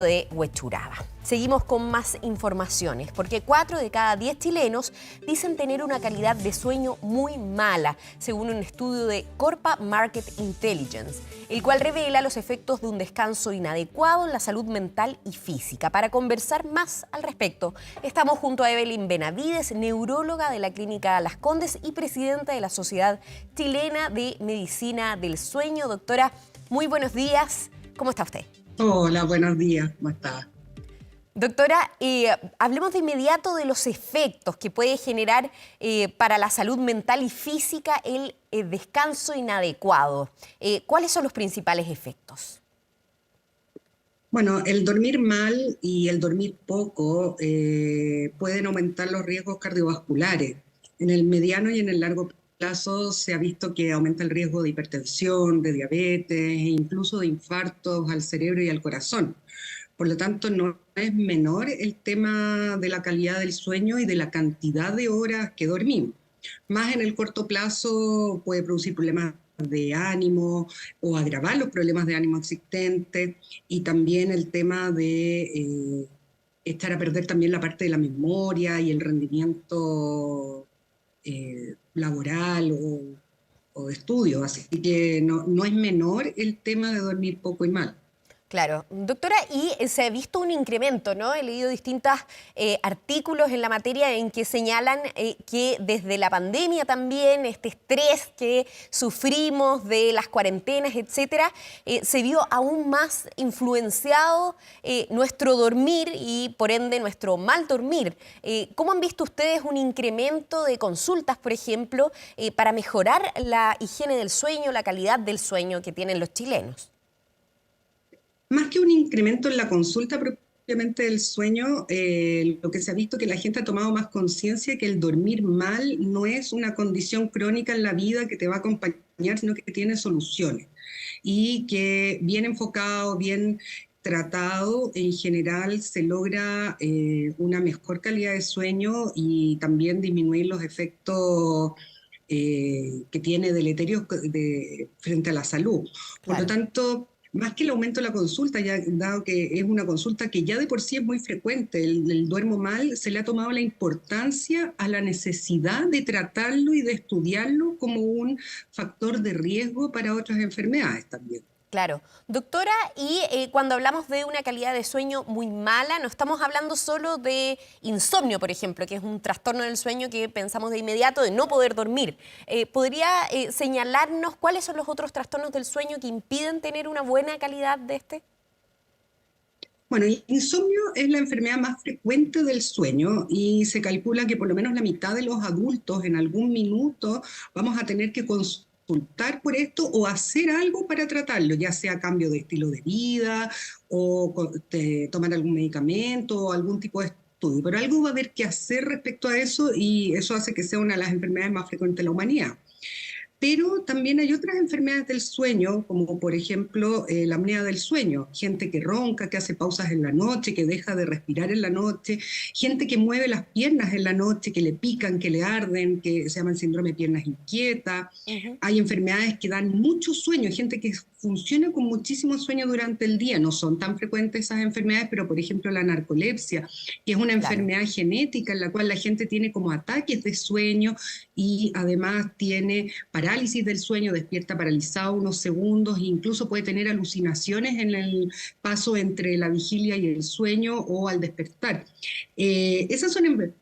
de Huechuraba. Seguimos con más informaciones, porque 4 de cada 10 chilenos dicen tener una calidad de sueño muy mala, según un estudio de Corpa Market Intelligence, el cual revela los efectos de un descanso inadecuado en la salud mental y física. Para conversar más al respecto, estamos junto a Evelyn Benavides, neuróloga de la Clínica Las Condes y presidenta de la Sociedad Chilena de Medicina del Sueño. Doctora, muy buenos días. ¿Cómo está usted? Hola, buenos días, ¿cómo estás? Doctora, hablemos de inmediato de los efectos que puede generar para la salud mental y física el descanso inadecuado. ¿Cuáles son los principales efectos? Bueno, el dormir mal y el dormir poco pueden aumentar los riesgos cardiovasculares. En el mediano y en el largo plazo se ha visto que aumenta el riesgo de hipertensión, de diabetes e incluso de infartos al cerebro y al corazón. Por lo tanto, no es menor el tema de la calidad del sueño y de la cantidad de horas que dormimos. Más en el corto plazo puede producir problemas de ánimo o agravar los problemas de ánimo existentes, y también el tema de echar a perder también la parte de la memoria y el rendimiento laboral o de estudio. Así que no es menor el tema de dormir poco y mal. Claro, doctora, y se ha visto un incremento, ¿no? He leído distintos artículos en la materia en que señalan que desde la pandemia también, este estrés que sufrimos de las cuarentenas, etcétera, se vio aún más influenciado nuestro dormir y por ende nuestro mal dormir. ¿Cómo han visto ustedes un incremento de consultas, por ejemplo, para mejorar la higiene del sueño, la calidad del sueño que tienen los chilenos? Más que un incremento en la consulta propiamente del sueño, lo que se ha visto es que la gente ha tomado más conciencia que el dormir mal no es una condición crónica en la vida que te va a acompañar, sino que tiene soluciones. Y que bien enfocado, bien tratado, en general se logra una mejor calidad de sueño y también disminuir los efectos que tiene deleterios frente a la salud. Por lo Claro. tanto, más que el aumento de la consulta, ya dado que es una consulta que ya de por sí es muy frecuente, el duermo mal, se le ha tomado la importancia a la necesidad de tratarlo y de estudiarlo como un factor de riesgo para otras enfermedades también. Claro. Doctora, y cuando hablamos de una calidad de sueño muy mala, no estamos hablando solo de insomnio, por ejemplo, que es un trastorno del sueño que pensamos de inmediato de no poder dormir. ¿Podría señalarnos cuáles son los otros trastornos del sueño que impiden tener una buena calidad de este? Bueno, el insomnio es la enfermedad más frecuente del sueño y se calcula que por lo menos la mitad de los adultos en algún minuto vamos a tener que consultar por esto o hacer algo para tratarlo, ya sea cambio de estilo de vida o tomar algún medicamento o algún tipo de estudio. Pero algo va a haber que hacer respecto a eso, y eso hace que sea una de las enfermedades más frecuentes de la humanidad. Pero también hay otras enfermedades del sueño, como por ejemplo la apnea del sueño, gente que ronca, que hace pausas en la noche, que deja de respirar en la noche, gente que mueve las piernas en la noche, que le pican, que le arden, que se llama el síndrome de piernas inquietas. Ujú. Hay enfermedades que dan mucho sueño, gente que funciona con muchísimo sueño durante el día. No son tan frecuentes esas enfermedades, pero por ejemplo la narcolepsia, que es una Claro. enfermedad genética en la cual la gente tiene como ataques de sueño y además tiene parálisis del sueño, despierta paralizado unos segundos e incluso puede tener alucinaciones en el paso entre la vigilia y el sueño o al despertar. Esas son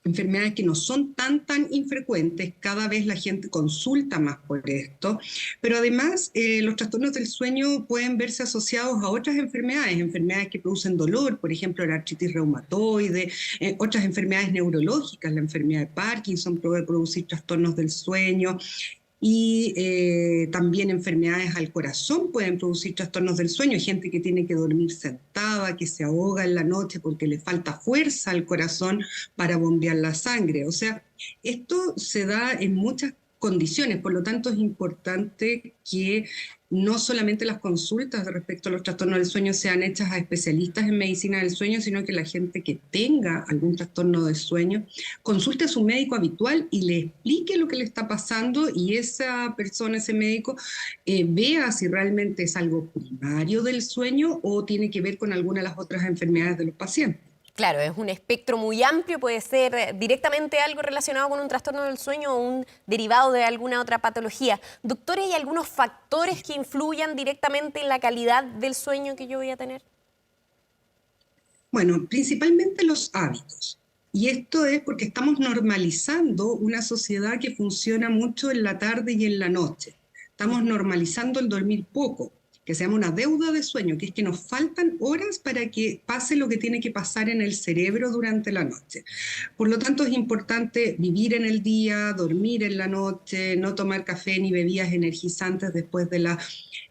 enfermedades que no son tan infrecuentes, cada vez la gente consulta más por esto, pero además los trastornos del sueño pueden verse asociados a otras enfermedades, enfermedades que producen dolor, por ejemplo la artritis reumatoide, otras enfermedades neurológicas, la enfermedad de Parkinson puede producir trastornos del sueño, y también enfermedades al corazón pueden producir trastornos del sueño. Hay gente que tiene que dormir sentada, que se ahoga en la noche porque le falta fuerza al corazón para bombear la sangre. O sea, esto se da en muchas condiciones. Por lo tanto, es importante que no solamente las consultas respecto a los trastornos del sueño sean hechas a especialistas en medicina del sueño, sino que la gente que tenga algún trastorno del sueño consulte a su médico habitual y le explique lo que le está pasando, y esa persona, ese médico, vea si realmente es algo primario del sueño o tiene que ver con alguna de las otras enfermedades de los pacientes. Claro, es un espectro muy amplio, puede ser directamente algo relacionado con un trastorno del sueño o un derivado de alguna otra patología. Doctor, ¿hay algunos factores que influyan directamente en la calidad del sueño que yo voy a tener? Bueno, principalmente los hábitos. Y esto es porque estamos normalizando una sociedad que funciona mucho en la tarde y en la noche. Estamos normalizando el dormir poco, que se llama una deuda de sueño, que es que nos faltan horas para que pase lo que tiene que pasar en el cerebro durante la noche. Por lo tanto, es importante vivir en el día, dormir en la noche, no tomar café ni bebidas energizantes después de las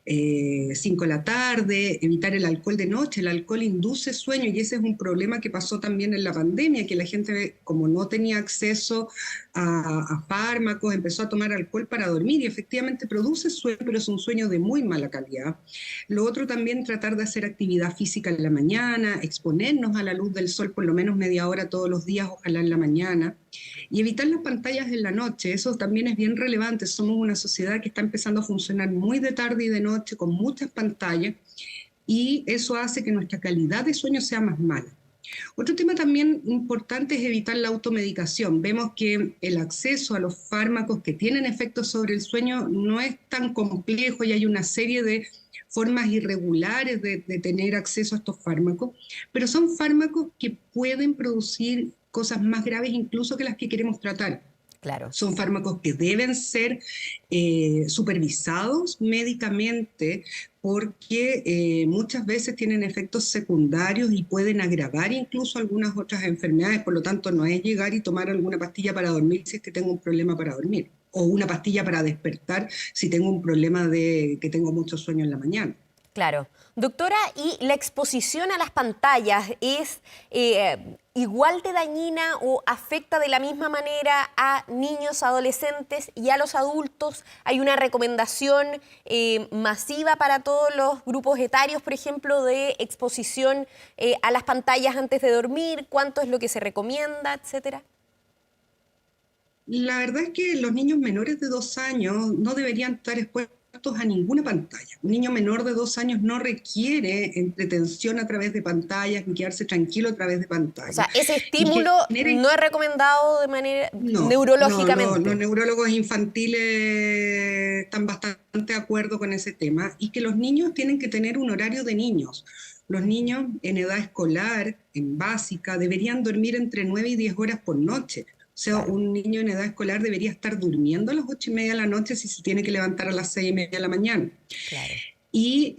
5 de la tarde, evitar el alcohol de noche. El alcohol induce sueño, y ese es un problema que pasó también en la pandemia, que la gente, como no tenía acceso a fármacos, empezó a tomar alcohol para dormir, y efectivamente produce sueño, pero es un sueño de muy mala calidad. Lo otro también, tratar de hacer actividad física en la mañana, exponernos a la luz del sol por lo menos media hora todos los días, ojalá en la mañana, y evitar las pantallas en la noche. Eso también es bien relevante. Somos una sociedad que está empezando a funcionar muy de tarde y de noche, con muchas pantallas, y eso hace que nuestra calidad de sueño sea más mala. Otro tema también importante es evitar la automedicación. Vemos que el acceso a los fármacos que tienen efectos sobre el sueño no es tan complejo, y hay una serie de formas irregulares de tener acceso a estos fármacos, pero son fármacos que pueden producir cosas más graves incluso que las que queremos tratar. Claro. Son fármacos que deben ser supervisados médicamente, porque muchas veces tienen efectos secundarios y pueden agravar incluso algunas otras enfermedades. Por lo tanto, no es llegar y tomar alguna pastilla para dormir si es que tengo un problema para dormir, o una pastilla para despertar si tengo un problema de que tengo mucho sueño en la mañana. Claro. Doctora, ¿y la exposición a las pantallas es igual de dañina o afecta de la misma manera a niños, adolescentes y a los adultos? ¿Hay una recomendación masiva para todos los grupos etarios, por ejemplo, de exposición a las pantallas antes de dormir? ¿Cuánto es lo que se recomienda, etcétera? La verdad es que los niños menores de 2 años no deberían estar expuestos a ninguna pantalla. Un niño menor de 2 años no requiere entretención a través de pantallas, ni quedarse tranquilo a través de O pantallas. sea, ese estímulo no es recomendado de manera No, neurológicamente. los neurólogos infantiles están bastante de acuerdo con ese tema, y que los niños tienen que tener un horario de niños. Los niños en edad escolar, en básica, deberían dormir entre 9 y 10 horas por noche. O sea, Claro. un niño en edad escolar debería estar durmiendo a las 8:30 de la noche si se tiene que levantar a las 6:30 de la mañana. Claro. Y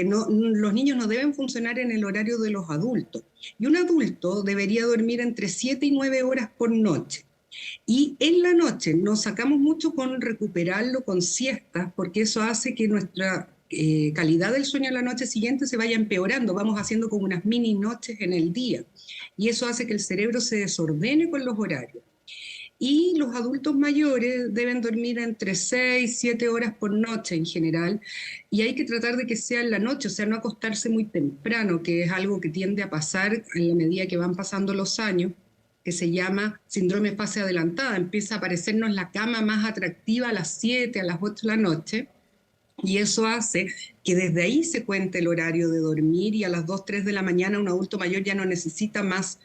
los niños no deben funcionar en el horario de los adultos. Y un adulto debería dormir entre 7 y 9 horas por noche. Y en la noche nos sacamos mucho con recuperarlo con siestas, porque eso hace que nuestra calidad del sueño en la noche siguiente se vaya empeorando. Vamos haciendo como unas mini noches en el día. Y eso hace que el cerebro se desordene con los horarios. Y los adultos mayores deben dormir entre 6 y 7 horas por noche en general, y hay que tratar de que sea en la noche, o sea, no acostarse muy temprano, que es algo que tiende a pasar en la medida que van pasando los años, que se llama síndrome fase adelantada. Empieza a aparecernos la cama más atractiva a las 7, a las 8 de la noche, y eso hace que desde ahí se cuente el horario de dormir, y a las 2, 3 de la mañana un adulto mayor ya no necesita más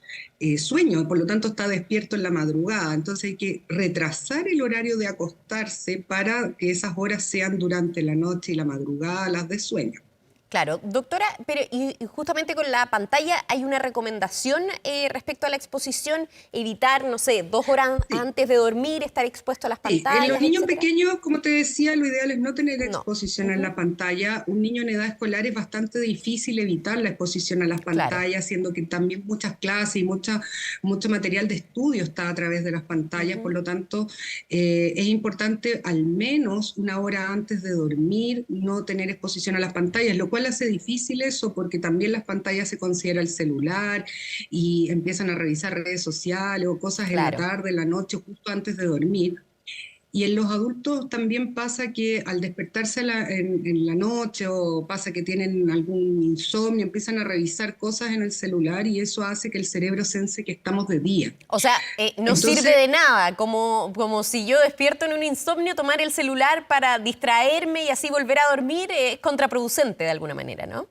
sueño, por lo tanto está despierto en la madrugada. Entonces hay que retrasar el horario de acostarse para que esas horas sean durante la noche y la madrugada las de sueño. Claro, doctora, pero y justamente con la pantalla hay una recomendación respecto a la exposición, evitar, no sé, 2 horas Sí. antes de dormir, estar expuesto a las Sí, en los pantallas, niños etcétera. pequeños, como te decía, lo ideal es no tener No. exposición en la pantalla. Un niño en edad escolar es bastante difícil evitar la exposición a las Claro. pantallas, siendo que también muchas clases y mucho material de estudio está a través de las pantallas. Por lo tanto, es importante al menos 1 hora antes de dormir no tener exposición a las pantallas, lo cual hace difícil eso, porque también las pantallas se considera el celular, y empiezan a revisar redes sociales o cosas en la Claro. tarde, en la noche, justo antes de dormir. Y en los adultos también pasa que al despertarse en la noche o pasa que tienen algún insomnio, empiezan a revisar cosas en el celular y eso hace que el cerebro sense que estamos de día. O sea, no sirve Entonces, de nada, como si yo despierto en un insomnio, tomar el celular para distraerme y así volver a dormir, es contraproducente de alguna manera, ¿no?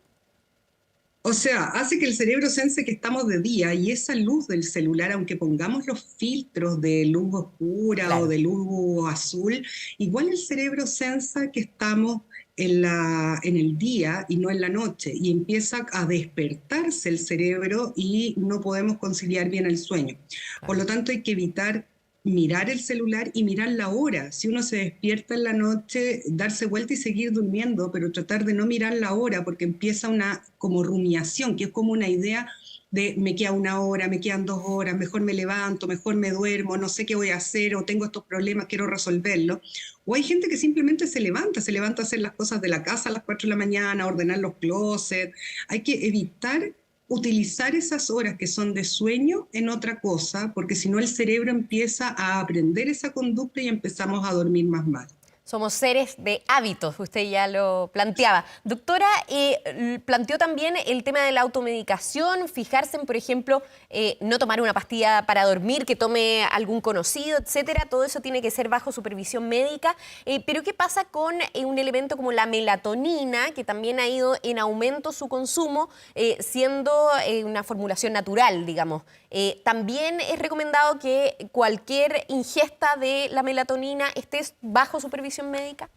o sea, hace que el cerebro sense que estamos de día y esa luz del celular, aunque pongamos los filtros de luz oscura o Claro. de luz azul, igual el cerebro sensa que estamos en el día y no en la noche y empieza a despertarse el cerebro y no podemos conciliar bien el sueño. Por Claro. lo tanto, hay que evitar mirar el celular y mirar la hora. Si uno se despierta en la noche, darse vuelta y seguir durmiendo, pero tratar de no mirar la hora porque empieza una como rumiación, que es como una idea de me queda una hora, me quedan 2 horas, mejor me levanto, mejor me duermo, no sé qué voy a hacer o tengo estos problemas, quiero resolverlos. O hay gente que simplemente se levanta a hacer las cosas de la casa a las 4 de la mañana, a ordenar los closets. Hay que evitar utilizar esas horas que son de sueño en otra cosa, porque si no el cerebro empieza a aprender esa conducta y empezamos a dormir más mal. Somos seres de hábitos, usted ya lo planteaba. Doctora, planteó también el tema de la automedicación, fijarse en, por ejemplo, no tomar una pastilla para dormir, que tome algún conocido, etcétera. Todo eso tiene que ser bajo supervisión médica. Pero ¿qué pasa con un elemento como la melatonina, que también ha ido en aumento su consumo, siendo una formulación natural, digamos? También es recomendado que cualquier ingesta de la melatonina esté bajo supervisión médica.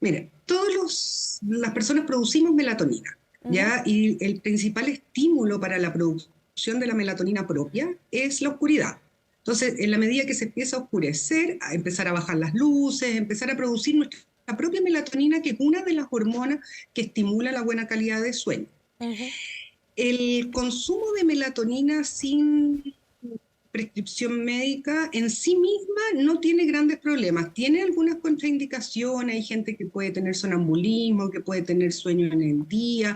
Mire, las personas producimos melatonina, Ujú. ¿ya? Y el principal estímulo para la producción de la melatonina propia es la oscuridad. Entonces, en la medida que se empieza a oscurecer, a empezar a bajar las luces, empezar a producir nuestra propia melatonina, que es una de las hormonas que estimula la buena calidad de sueño. Ujú. El consumo de melatonina sin prescripción médica en sí misma no tiene grandes problemas. Tiene algunas contraindicaciones, hay gente que puede tener sonambulismo, que puede tener sueño en el día.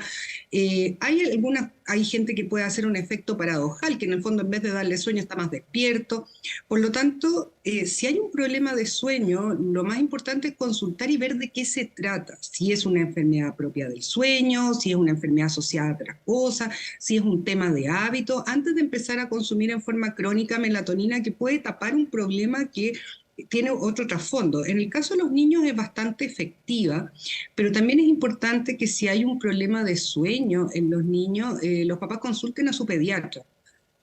Hay gente que puede hacer un efecto paradojal, que en el fondo en vez de darle sueño está más despierto. Por lo tanto, si hay un problema de sueño, lo más importante es consultar y ver de qué se trata. Si es una enfermedad propia del sueño, si es una enfermedad asociada a otras cosas, si es un tema de hábito, antes de empezar a consumir en forma crónica melatonina que puede tapar un problema que tiene otro trasfondo. En el caso de los niños es bastante efectiva, pero también es importante que si hay un problema de sueño en los niños, los papás consulten a su pediatra,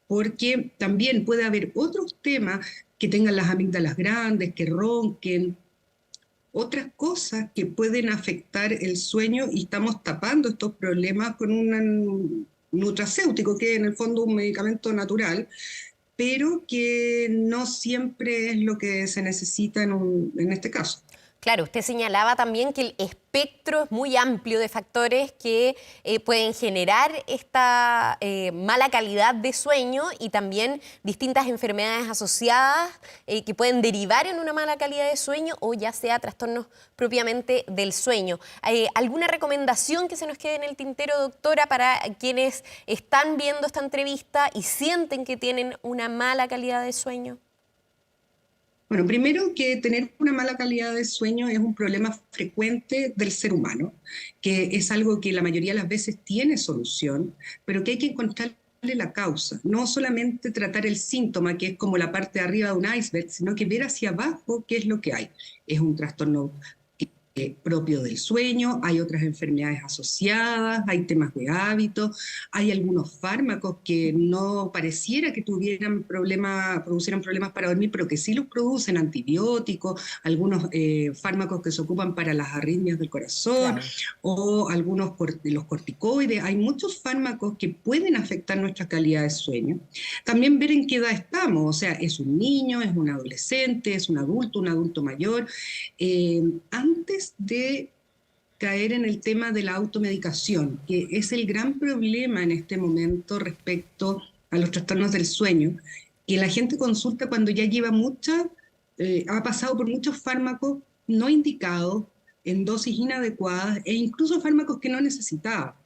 porque también puede haber otros temas que tengan las amígdalas grandes, que ronquen, otras cosas que pueden afectar el sueño y estamos tapando estos problemas con un nutracéutico, que es en el fondo un medicamento natural, pero que no siempre es lo que se necesita en este caso. Claro, usted señalaba también que el espectro es muy amplio de factores que pueden generar esta mala calidad de sueño y también distintas enfermedades asociadas que pueden derivar en una mala calidad de sueño o ya sea trastornos propiamente del sueño. ¿Alguna recomendación que se nos quede en el tintero, doctora, para quienes están viendo esta entrevista y sienten que tienen una mala calidad de sueño? Bueno, primero que tener una mala calidad de sueño es un problema frecuente del ser humano, que es algo que la mayoría de las veces tiene solución, pero que hay que encontrarle la causa, no solamente tratar el síntoma, que es como la parte de arriba de un iceberg, sino que ver hacia abajo qué es lo que hay. Es un trastorno propio del sueño, hay otras enfermedades asociadas, hay temas de hábito, hay algunos fármacos que no pareciera que producieran problemas para dormir, pero que sí los producen, antibióticos, algunos fármacos que se ocupan para las arritmias del corazón, Claro. o algunos de los corticoides. Hay muchos fármacos que pueden afectar nuestra calidad de sueño. También ver en qué edad estamos, o sea, es un niño, es un adolescente, es un adulto mayor. Antes de caer en el tema de la automedicación, que es el gran problema en este momento respecto a los trastornos del sueño, que la gente consulta cuando ya lleva ha pasado por muchos fármacos no indicados, en dosis inadecuadas e incluso fármacos que no necesitaba.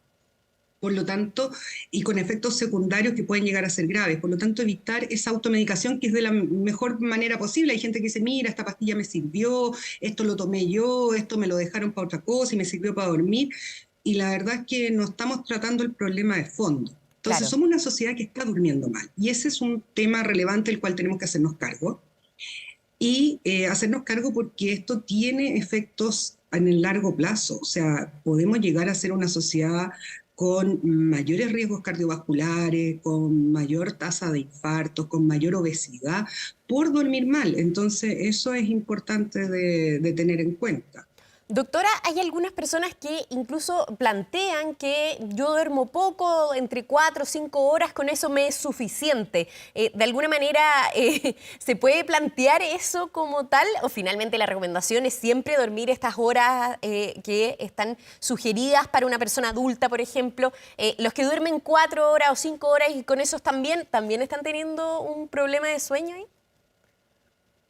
Por lo tanto, y con efectos secundarios que pueden llegar a ser graves. Por lo tanto, evitar esa automedicación que es de la mejor manera posible. Hay gente que dice, mira, esta pastilla me sirvió, esto lo tomé yo, esto me lo dejaron para otra cosa y me sirvió para dormir. Y la verdad es que no estamos tratando el problema de fondo. Entonces, Claro. somos una sociedad que está durmiendo mal. Y ese es un tema relevante del cual tenemos que hacernos cargo. Y hacernos cargo porque esto tiene efectos en el largo plazo. O sea, podemos llegar a ser una sociedad con mayores riesgos cardiovasculares, con mayor tasa de infartos, con mayor obesidad, por dormir mal. Entonces, eso es importante de tener en cuenta. Doctora, hay algunas personas que incluso plantean que yo duermo poco, entre 4 o 5 horas, con eso me es suficiente. ¿De alguna manera se puede plantear eso como tal? ¿O finalmente la recomendación es siempre dormir estas horas que están sugeridas para una persona adulta, por ejemplo? Los que duermen 4 horas o 5 horas y con eso también están teniendo un problema de sueño ahí.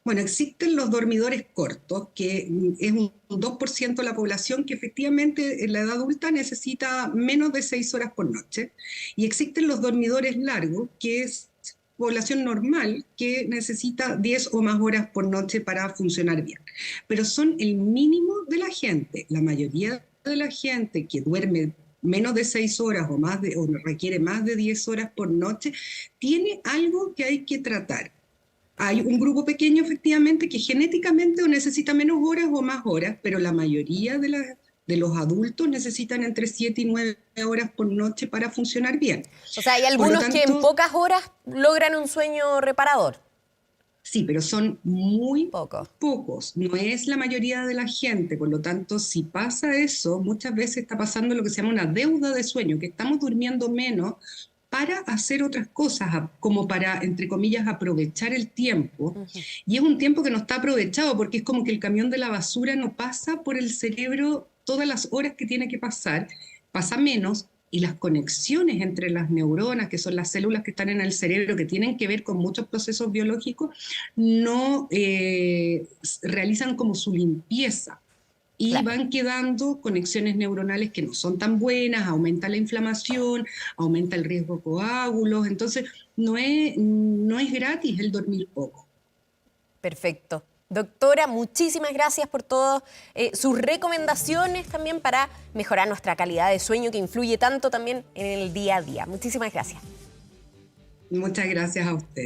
Bueno, existen los dormidores cortos, que es un 2% de la población que efectivamente en la edad adulta necesita menos de 6 horas por noche. Y existen los dormidores largos, que es población normal que necesita 10 o más horas por noche para funcionar bien. Pero son el mínimo de la gente. La mayoría de la gente que duerme menos de 6 horas o requiere más de 10 horas por noche, tiene algo que hay que tratar. Hay un grupo pequeño, efectivamente, que genéticamente o necesita menos horas o más horas, pero la mayoría de los adultos necesitan entre 7 y 9 horas por noche para funcionar bien. O sea, hay Por lo algunos que en tanto, pocas horas logran un sueño reparador. sí, pero son muy Poco. pocos, no es la mayoría de la gente. Por lo tanto, si pasa eso, muchas veces está pasando lo que se llama una deuda de sueño, que estamos durmiendo menos para hacer otras cosas, como para, entre comillas, aprovechar el tiempo. Y es un tiempo que no está aprovechado porque es como que el camión de la basura no pasa por el cerebro todas las horas que tiene que pasar, pasa menos, y las conexiones entre las neuronas, que son las células que están en el cerebro, que tienen que ver con muchos procesos biológicos, no realizan como su limpieza. Y Claro. van quedando conexiones neuronales que no son tan buenas, aumenta la inflamación, aumenta el riesgo de coágulos, entonces no es gratis el dormir poco. Perfecto. Doctora, muchísimas gracias por todas sus recomendaciones también para mejorar nuestra calidad de sueño que influye tanto también en el día a día. Muchísimas gracias. Muchas gracias a usted.